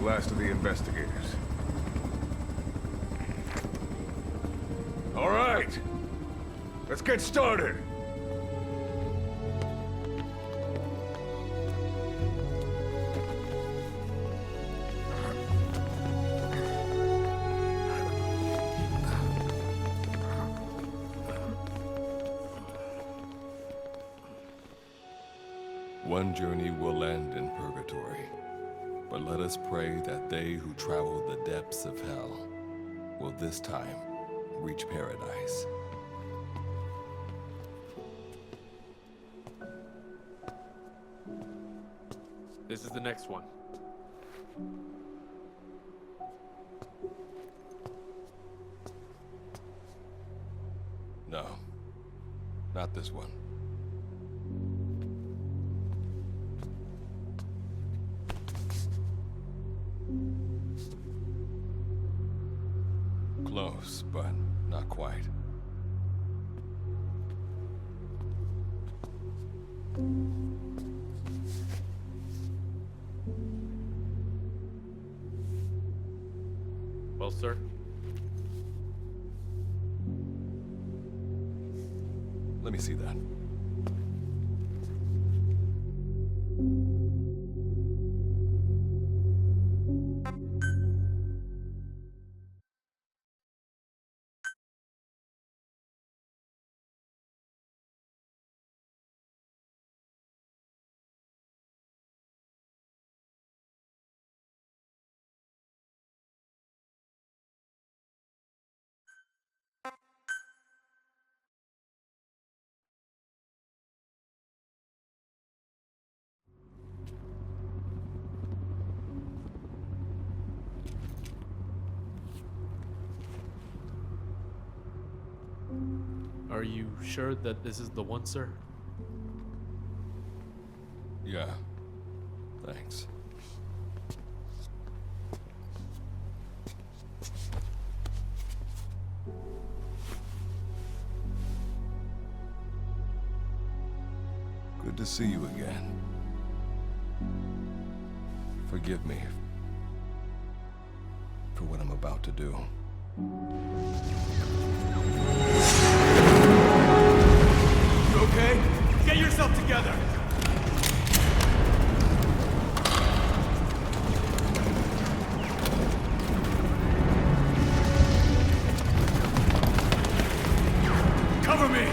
last of the investigators. All right, let's get started. One journey will end in purgatory, but let us pray that they who travel the depths of hell will this time reach paradise. This is the next one. No, not this one. Close, but not quite. Well, sir? Let me see that. Are you sure that this is the one, sir? Yeah. Thanks. Good to see you again. Forgive me for what I'm about to do. You okay? Get yourself together! Cover me!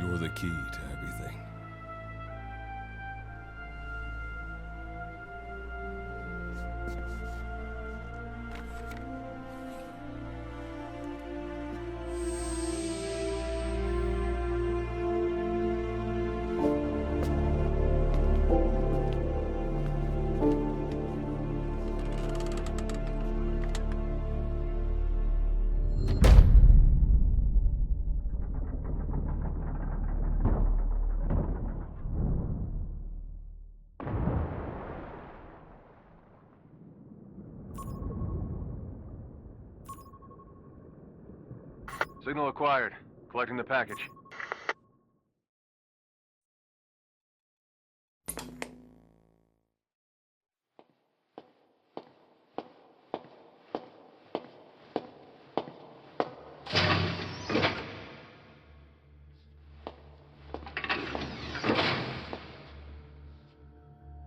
You're the key to everything. Signal acquired. Collecting the package.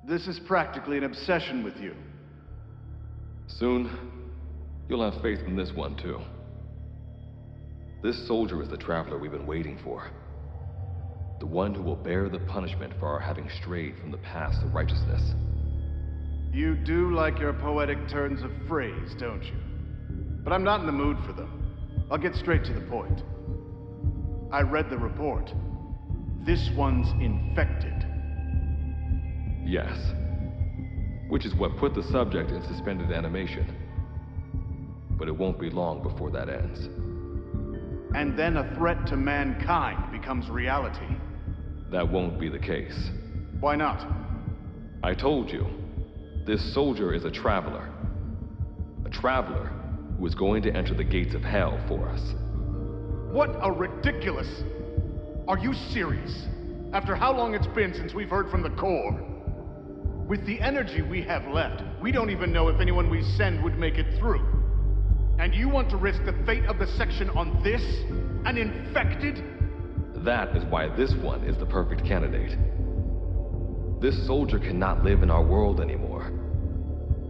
This is practically an obsession with you. Soon, you'll have faith in this one, too. This soldier is the traveler we've been waiting for. The one who will bear the punishment for our having strayed from the paths of righteousness. You do like your poetic turns of phrase, don't you? But I'm not in the mood for them. I'll get straight to the point. I read the report. This one's infected. Yes. Which is what put the subject in suspended animation. But it won't be long before that ends. And then a threat to mankind becomes reality. That won't be the case. Why not? I told you, this soldier is a traveler. A traveler who is going to enter the gates of hell for us. What a ridiculous... Are you serious? After how long it's been since we've heard from the Corps? With the energy we have left, we don't even know if anyone we send would make it through. And you want to risk the fate of the section on this? An infected? That is why this one is the perfect candidate. This soldier cannot live in our world anymore.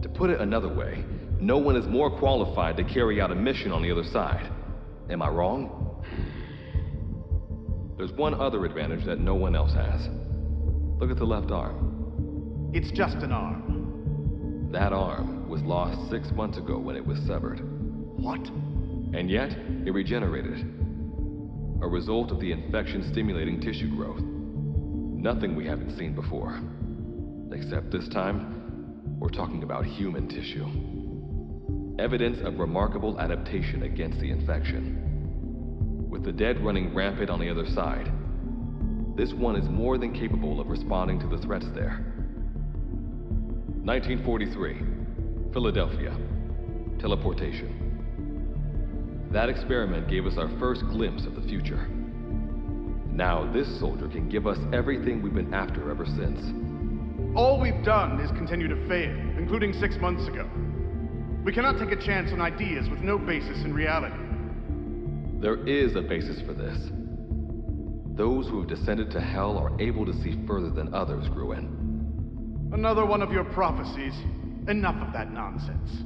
To put it another way, no one is more qualified to carry out a mission on the other side. Am I wrong? There's one other advantage that no one else has. Look at the left arm. It's just an arm. That arm was lost 6 months ago when it was severed. What? And yet, it regenerated. A result of the infection-stimulating tissue growth. Nothing we haven't seen before. Except this time, we're talking about human tissue. Evidence of remarkable adaptation against the infection. With the dead running rampant on the other side, this one is more than capable of responding to the threats there. 1943, Philadelphia. Teleportation. That experiment gave us our first glimpse of the future. Now this soldier can give us everything we've been after ever since. All we've done is continue to fail, including 6 months ago. We cannot take a chance on ideas with no basis in reality. There is a basis for this. Those who have descended to hell are able to see further than others, Gruen. Another one of your prophecies. Enough of that nonsense.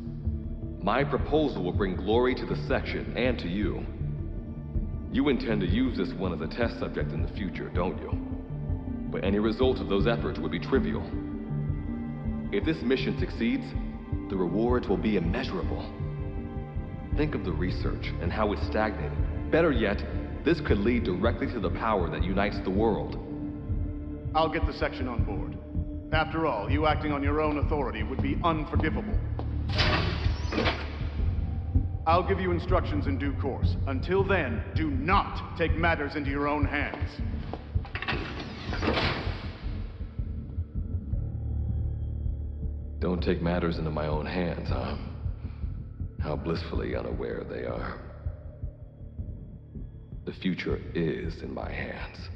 My proposal will bring glory to the section and to you. You intend to use this one as a test subject in the future, don't you? But any result of those efforts would be trivial. If this mission succeeds, the rewards will be immeasurable. Think of the research and how it's stagnated. Better yet, this could lead directly to the power that unites the world. I'll get the section on board. After all, you acting on your own authority would be unforgivable. I'll give you instructions in due course. Until then, do not take matters into your own hands. Don't take matters into my own hands, huh? How blissfully unaware they are. The future is in my hands.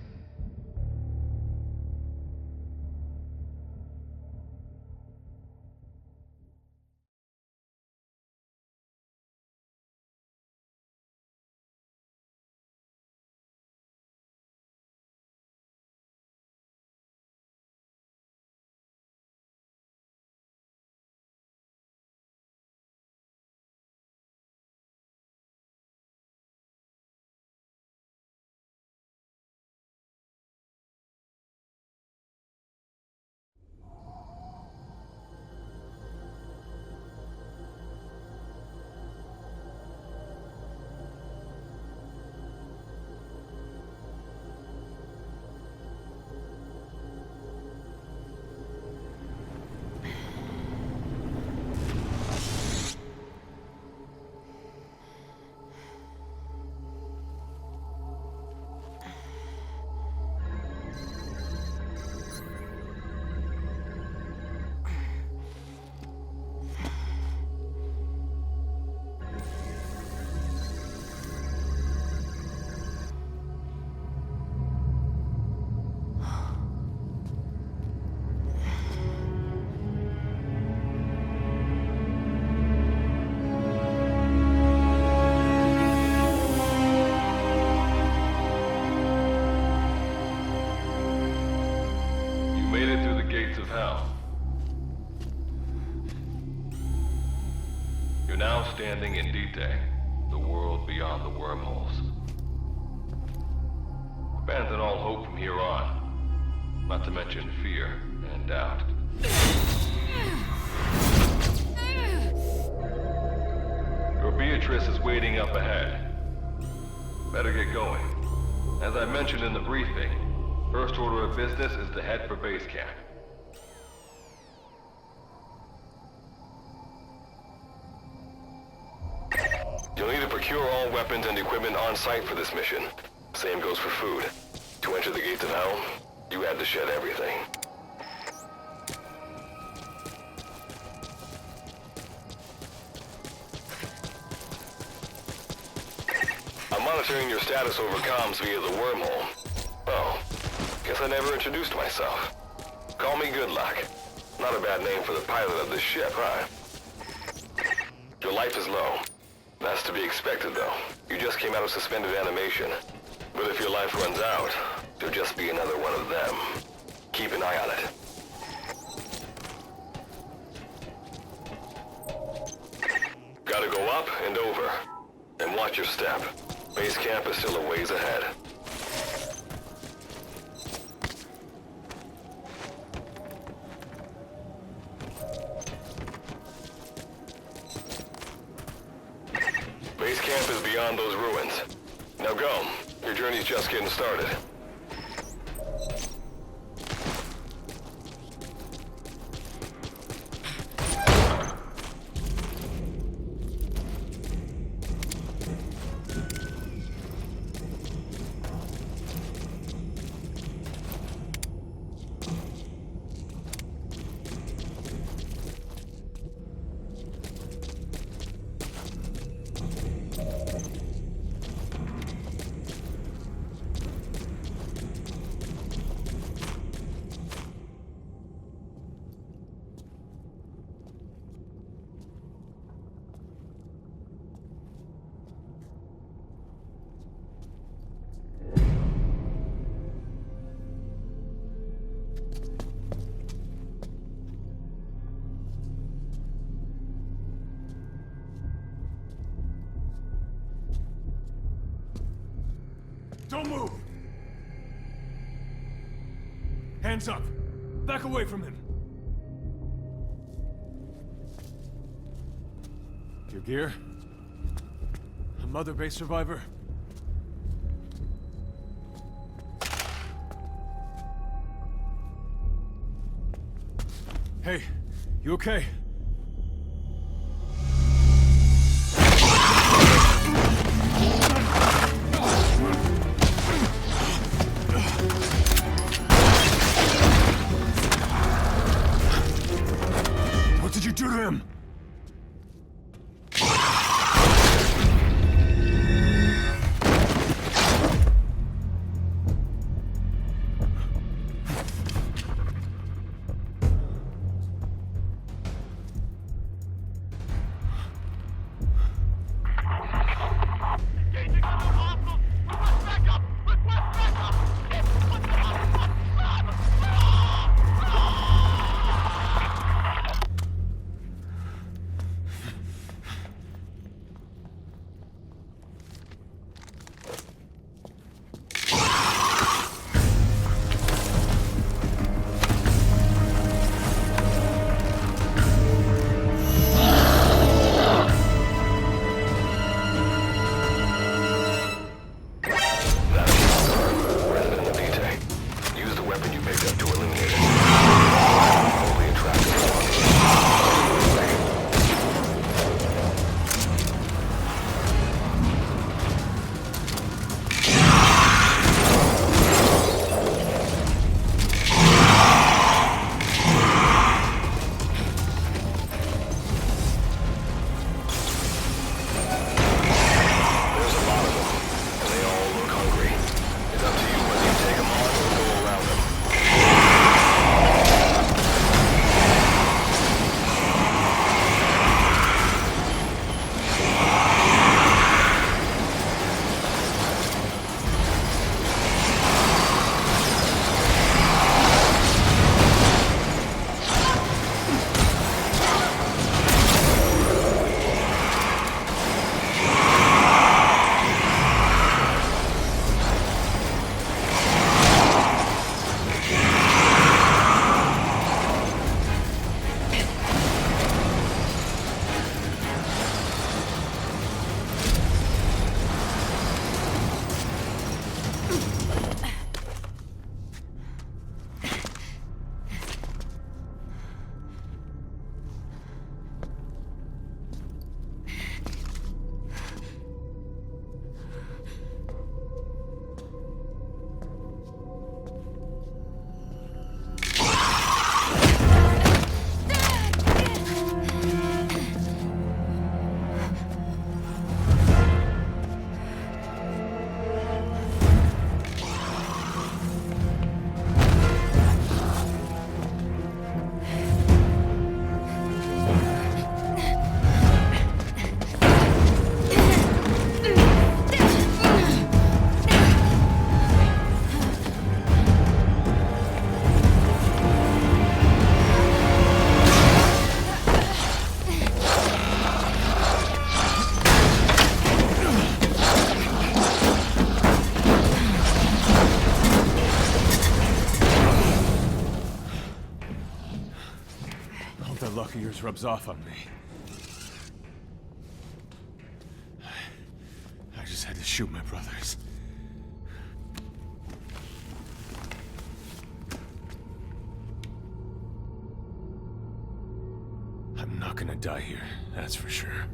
Standing in Dite, the world beyond the wormholes. Abandon all hope from here on, not to mention fear and doubt. Your Beatrice is waiting up ahead. Better get going. As I mentioned in the briefing, first order of business is to head for base camp. You'll need to procure all weapons and equipment on site for this mission. Same goes for food. To enter the gates of hell, you had to shed everything. I'm monitoring your status over comms via the wormhole. Oh, guess I never introduced myself. Call me Good Luck. Not a bad name for the pilot of this ship, huh? Your life is low. That's to be expected, though. You just came out of suspended animation. But if your life runs out, you'll just be another one of them. Keep an eye on it. Gotta go up and over. And watch your step. Base camp is still a ways ahead. Base camp is beyond those ruins. Now go. Your journey's just getting started. Don't move! Hands up! Back away from him! Your gear? A Mother Base survivor? Hey, you okay? What did you do to him? Luck of yours rubs off on me. I just had to shoot my brothers. I'm not gonna die here, that's for sure.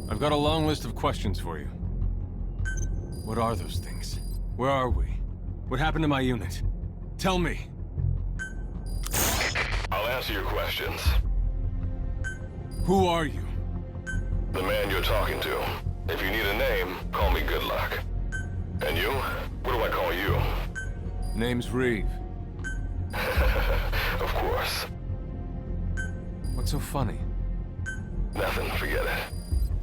I've got a long list of questions for you. What are those things? Where are we? What happened to my unit? Tell me. I'll answer your questions. Who are you? The man you're talking to. If you need a name, call me Good Luck. And you? What do I call you? Name's Reeve. Of course. What's so funny? Nothing, forget it.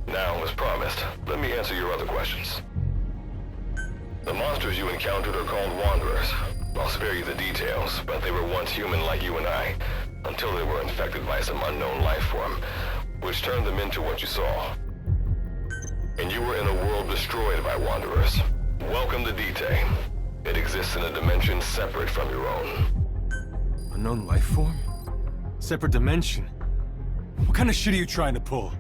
Now, as promised, let me answer your other questions. The monsters you encountered are called Wanderers. I'll spare you the details, but they were once human like you and I, until they were infected by some unknown life form, which turned them into what you saw. and you were in a world destroyed by Wanderers. Welcome to D-Day. It exists in a dimension separate from your own. Unknown life form? Separate dimension? What kind of shit are you trying to pull?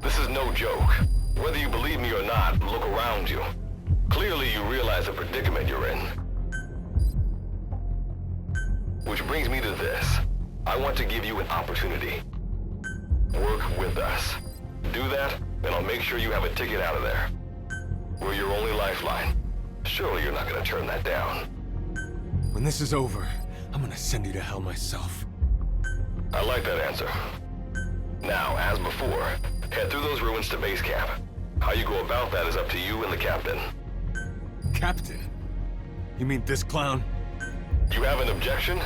This is no joke. Whether you believe me or not, look around you. Clearly you realize the predicament you're in. Which brings me to this. I want to give you an opportunity. Work with us. Do that, and I'll make sure you have a ticket out of there. We're your only lifeline. Surely you're not gonna turn that down. When this is over, I'm gonna send you to hell myself. I like that answer. Now, as before, head through those ruins to base camp. How you go about that is up to you and the captain. Captain? You mean this clown? You have an objection?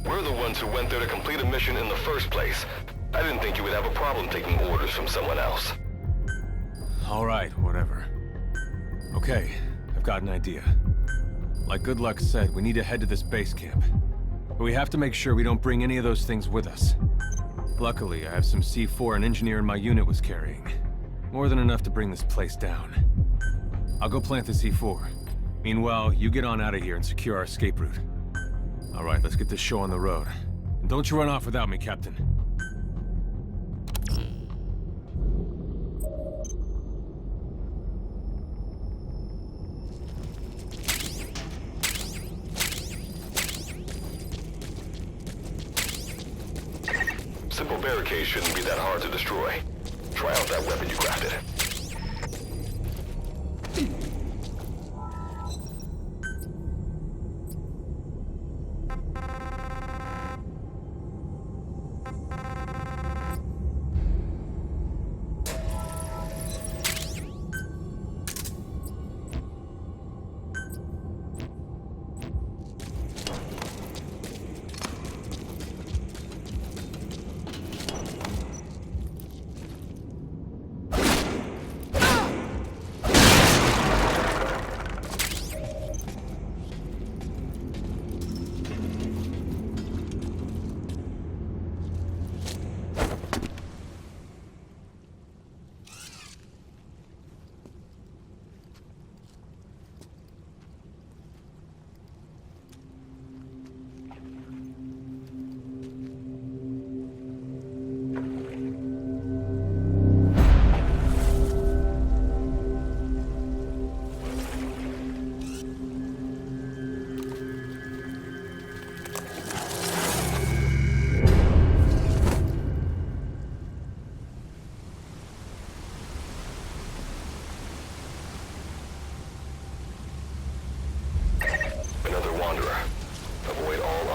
We're the ones who went there to complete a mission in the first place. I didn't think you would have a problem taking orders from someone else. All right, whatever. Okay, I've got an idea. Like Good Luck said, we need to head to this base camp. But we have to make sure we don't bring any of those things with us. Luckily, I have some C4 an engineer in my unit was carrying. More than enough to bring this place down. I'll go plant the C4. Meanwhile, you get on out of here and secure our escape route. All right, let's get this show on the road. And don't you run off without me, Captain. Simple barricade shouldn't be that hard to destroy. Try out that weapon you crafted.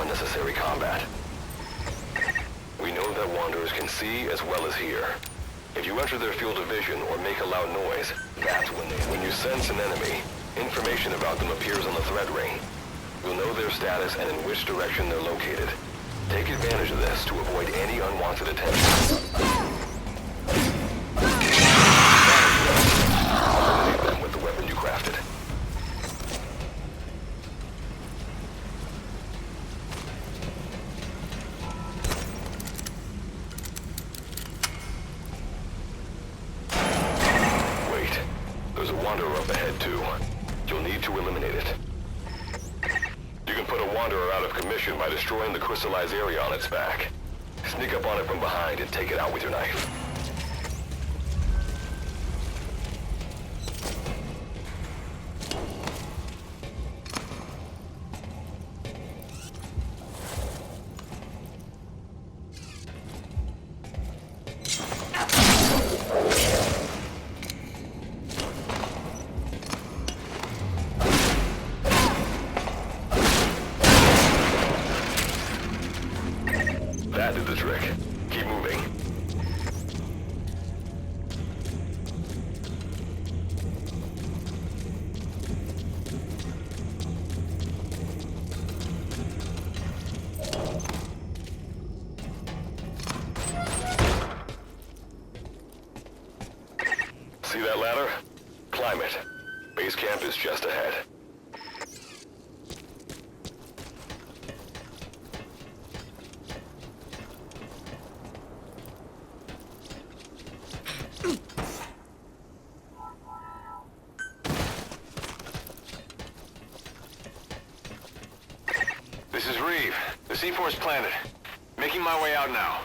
Unnecessary combat. We know that Wanderers can see as well as hear. If you enter their field of vision or make a loud noise, that's when you sense an enemy, information about them appears on the threat ring. You'll know their status and in which direction they're located. Take advantage of this to avoid any unwanted attention. Eliminate them with the weapon you crafted. There's a Wanderer up ahead, too. You'll need to eliminate it. You can put a Wanderer out of commission by destroying the crystallized area on its back. Sneak up on it from behind and take it out with your knife. That did the trick. Keep moving. See that ladder? Climb it. Base camp is just ahead. is Reeve. The C4's planted. Making my way out now.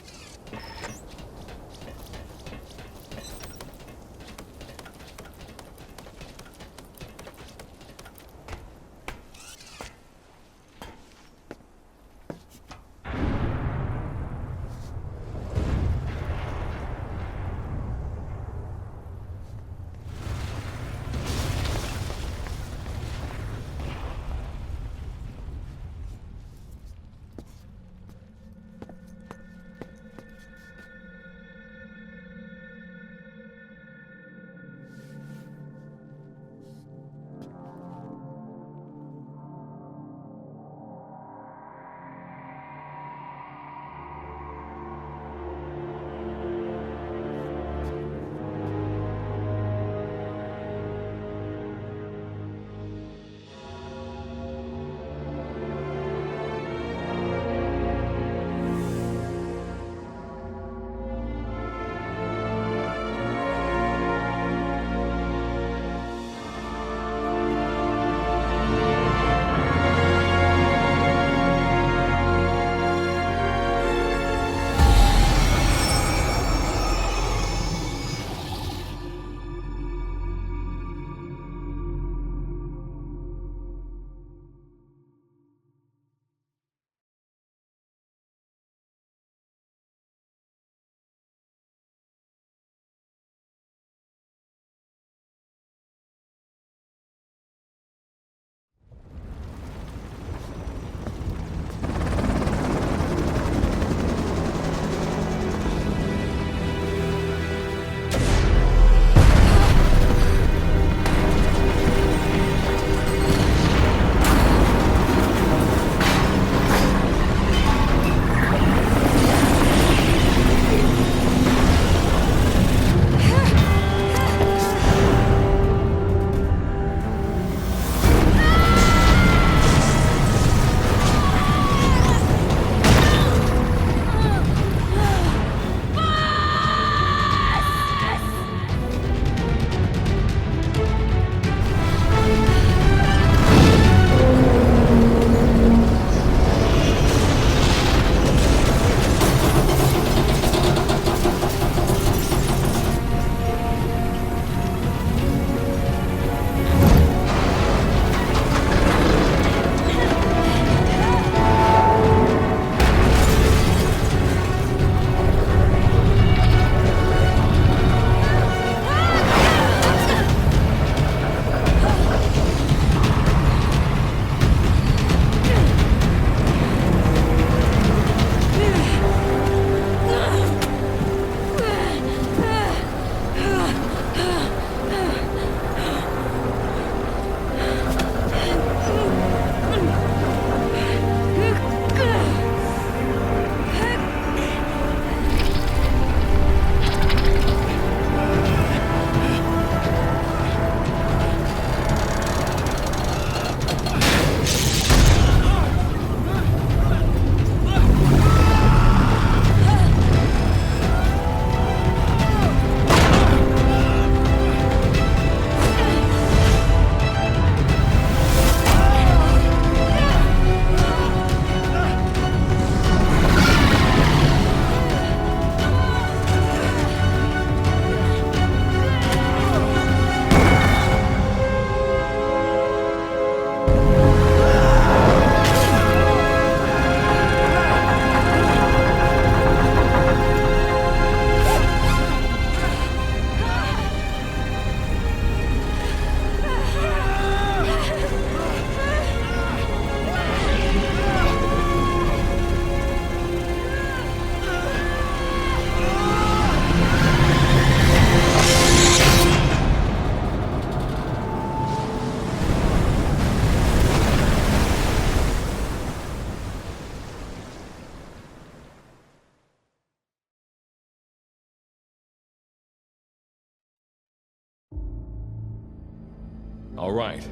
All right.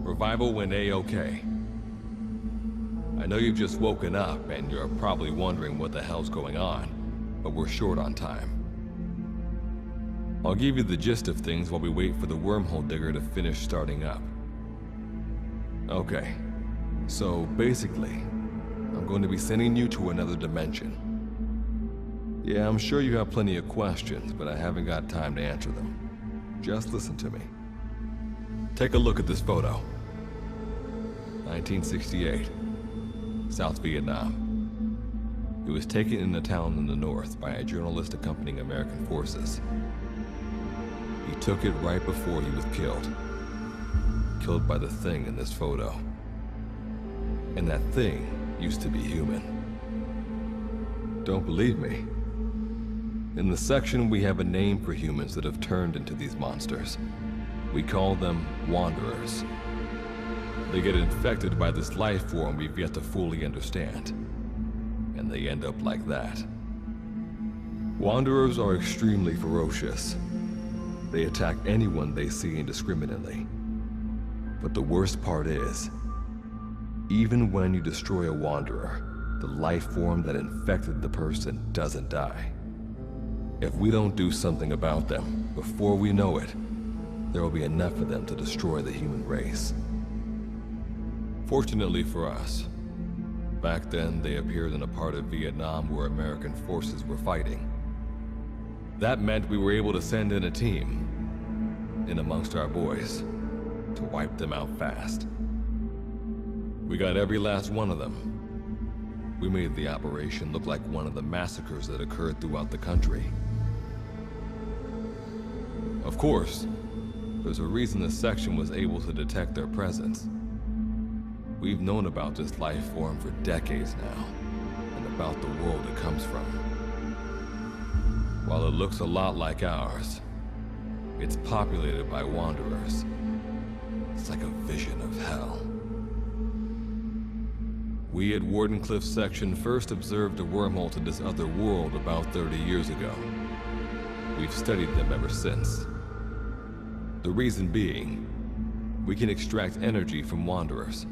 Revival went A-okay. I know you've just woken up and you're probably wondering what the hell's going on, but we're short on time. I'll give you the gist of things while we wait for the wormhole digger to finish starting up. Okay. So basically, I'm going to be sending you to another dimension. Yeah, I'm sure you have plenty of questions, but I haven't got time to answer them. Just listen to me. Take a look at this photo. 1968, South Vietnam. It was taken in a town in the north by a journalist accompanying American forces. He took it right before he was killed. Killed by the thing in this photo. And that thing used to be human. Don't believe me? In the section, we have a name for humans that have turned into these monsters. We call them Wanderers. They get infected by this life form we've yet to fully understand. And they end up like that. Wanderers are extremely ferocious. They attack anyone they see indiscriminately. But the worst part is, even when you destroy a Wanderer, the life form that infected the person doesn't die. If we don't do something about them, before we know it, there will be enough of them to destroy the human race. Fortunately for us, back then they appeared in a part of Vietnam where American forces were fighting. That meant we were able to send in a team, in amongst our boys, to wipe them out fast. We got every last one of them. We made the operation look like one of the massacres that occurred throughout the country. Of course, there's a reason the section was able to detect their presence. We've known about this life form for decades now, and about the world it comes from. While it looks a lot like ours, it's populated by Wanderers. It's like a vision of hell. We at Wardenclyffe section first observed a wormhole to this other world about 30 years ago. We've studied them ever since. The reason being, we can extract energy from Wanderers.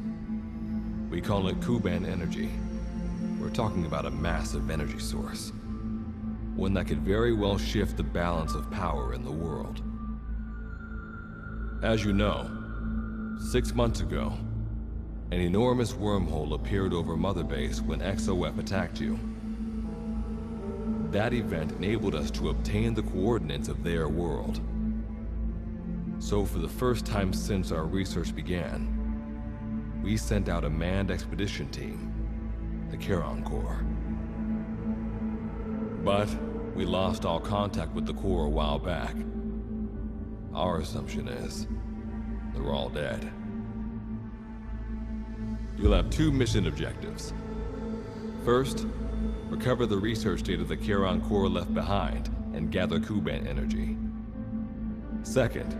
We call it Kuban energy. We're talking about a massive energy source. One that could very well shift the balance of power in the world. As you know, 6 months ago, an enormous wormhole appeared over Mother Base when XOF attacked you. That event enabled us to obtain the coordinates of their world. So for the first time since our research began, we sent out a manned expedition team, the Charon Corps. But we lost all contact with the Corps a while back. Our assumption is they're all dead. You'll have 2 mission objectives. First, recover the research data the Charon Corps left behind and gather Kuban energy. Second,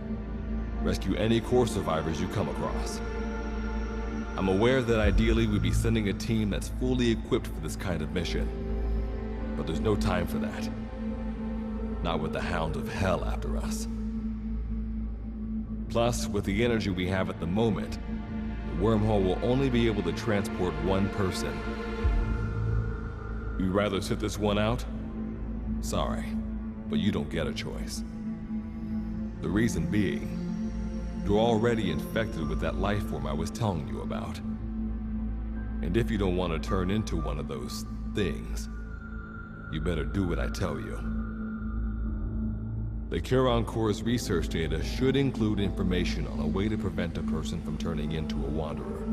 rescue any Corps survivors you come across. I'm aware that ideally we'd be sending a team that's fully equipped for this kind of mission, but there's no time for that. Not with the Hound of Hell after us. Plus, with the energy we have at the moment, the wormhole will only be able to transport one person. You'd rather sit this one out? Sorry, but you don't get a choice. The reason being, you're already infected with that life form I was telling you about. And if you don't want to turn into one of those things, you better do what I tell you. The Charon Corps' research data should include information on a way to prevent a person from turning into a Wanderer.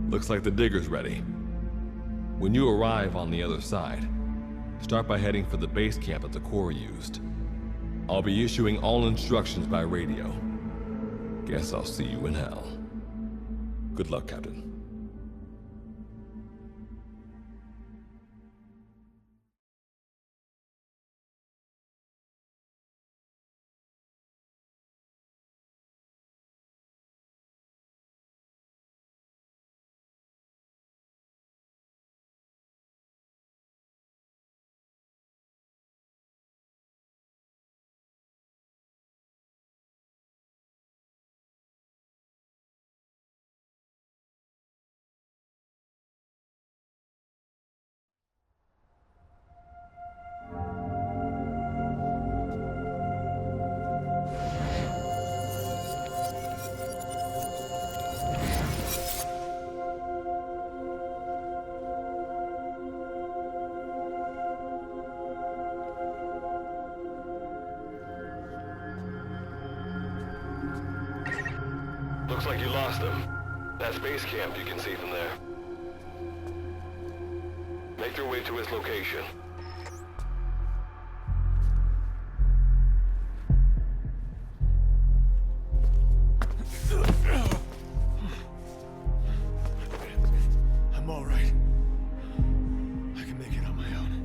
Looks like the digger's ready. When you arrive on the other side, start by heading for the base camp that the Corps used. I'll be issuing all instructions by radio. Guess I'll see you in hell. Good luck, Captain. Looks like you lost them. That's base camp you can see from there. Make your way to its location. I'm all right. I can make it on my own.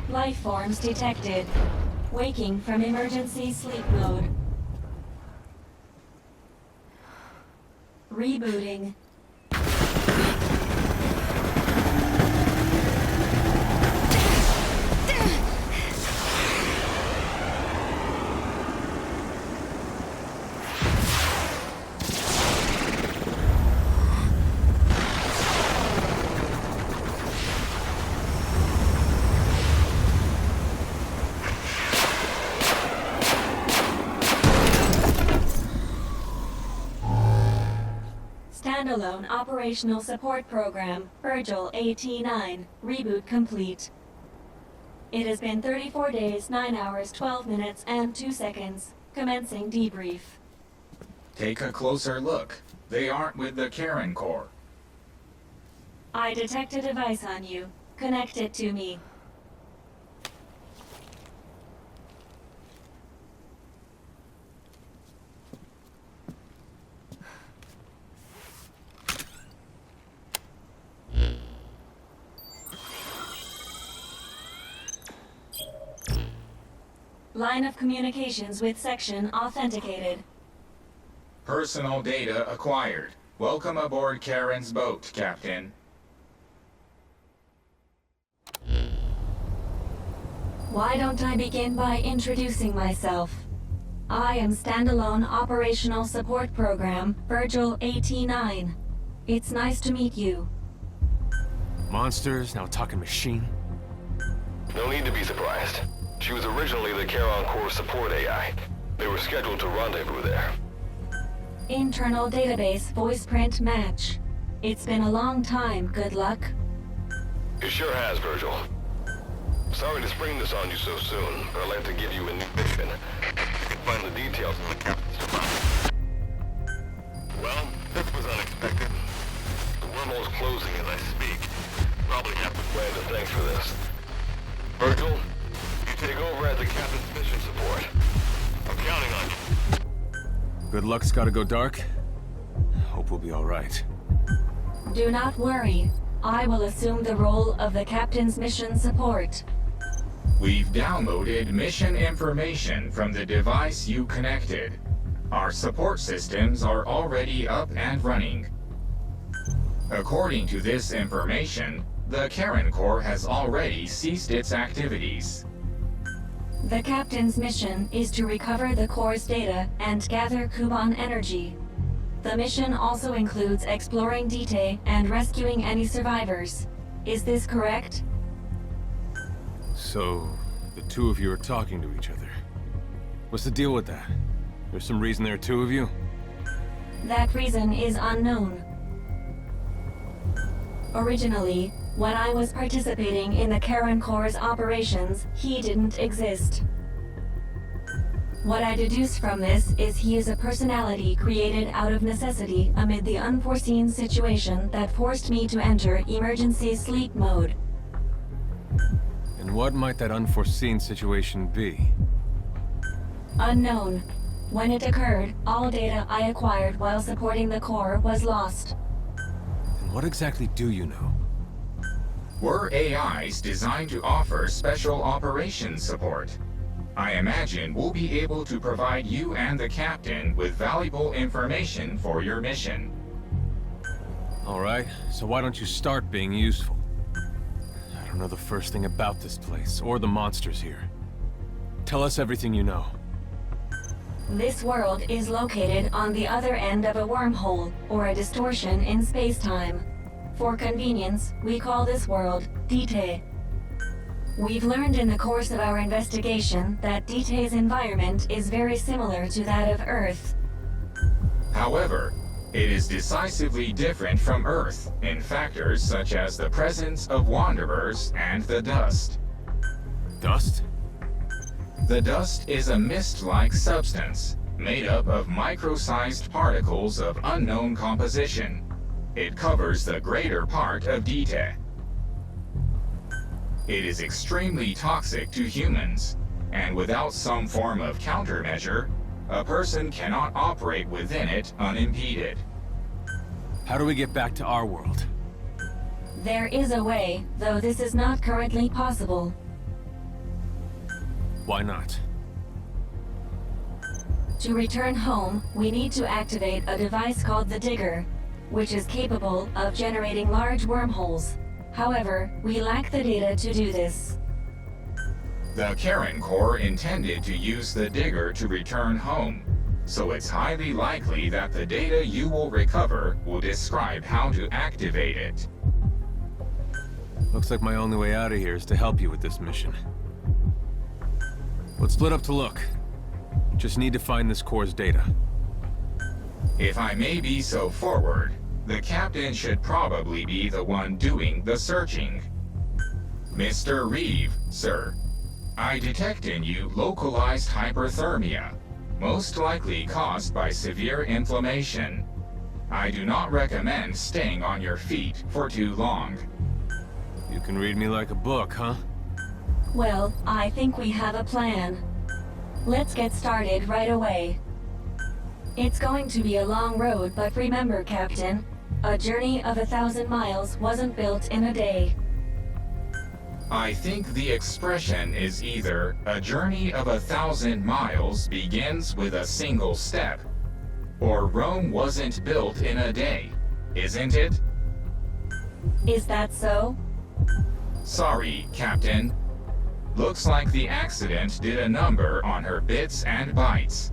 Life forms detected. Waking from emergency sleep mode. Rebooting. Standalone Operational Support Program, Virgil AT-9, reboot complete. It has been 34 days, 9 hours, 12 minutes, and 2 seconds. Commencing debrief. Take a closer look. They aren't with the Karen Corps. I detect a device on you. Connect it to me. Line of communications with section authenticated. Personal data acquired. Welcome aboard Karen's boat, Captain. Why don't I begin by introducing myself? I am Standalone Operational Support Program, Virgil AT-9. It's nice to meet you. Monsters, now a talking machine. No need to be surprised. She was originally the Charon Corps support AI. They were scheduled to rendezvous there. Internal database voice print match. It's been a long time, good luck. It sure has, Virgil. Sorry to spring this on you so soon, but I'd like to give you a new mission. You can find the details in the captain's device. Well, this was unexpected. The wormhole's closing as I speak. Probably have to plan the thanks for this. Virgil, you take over as the captain's mission support. I'm counting on you. Good luck's gotta go dark. Hope we'll be all right. Do not worry. I will assume the role of the captain's mission support. We've downloaded mission information from the device you connected. Our support systems are already up and running. According to this information, the Karen Corps has already ceased its activities. The captain's mission is to recover the Corps' data and gather Kuban energy. The mission also includes exploring Dite and rescuing any survivors. Is this correct? So, the two of you are talking to each other. What's the deal with that? There's some reason there are two of you? That reason is unknown. Originally, when I was participating in the Karen Corps' operations, he didn't exist. What I deduce from this is he is a personality created out of necessity amid the unforeseen situation that forced me to enter emergency sleep mode. And what might that unforeseen situation be? Unknown. When it occurred, all data I acquired while supporting the Corps was lost. And what exactly do you know? We're AIs designed to offer special operations support. I imagine we'll be able to provide you and the captain with valuable information for your mission. All right, so why don't you start being useful? I don't know the first thing about this place, or the monsters here. Tell us everything you know. This world is located on the other end of a wormhole, or a distortion in space-time. For convenience, we call this world Dite. We've learned in the course of our investigation that Dite's environment is very similar to that of Earth. However, it is decisively different from Earth in factors such as the presence of wanderers and the dust. Dust? The dust is a mist-like substance made up of micro-sized particles of unknown composition. It covers the greater part of Dite. It is extremely toxic to humans, and without some form of countermeasure, a person cannot operate within it unimpeded. How do we get back to our world? There is a way, though this is not currently possible. Why not? To return home, we need to activate a device called the Digger, which is capable of generating large wormholes. However, we lack the data to do this. The Karen Corps intended to use the Digger to return home, so it's highly likely that the data you will recover will describe how to activate it. Looks like my only way out of here is to help you with this mission. Let's split up to look. Just need to find this Corps' data. If I may be so forward, the captain should probably be the one doing the searching. Mr. Reeve, sir, I detect in you localized hyperthermia, most likely caused by severe inflammation. I do not recommend staying on your feet for too long. You can read me like a book, huh? Well, I think we have a plan. Let's get started right away. It's going to be a long road, but remember, Captain, a journey of 1,000 miles wasn't built in a day. I think the expression is either a journey of 1,000 miles begins with a single step, or Rome wasn't built in a day, isn't it? Is that so? Sorry, Captain. Looks like the accident did a number on her bits and bytes.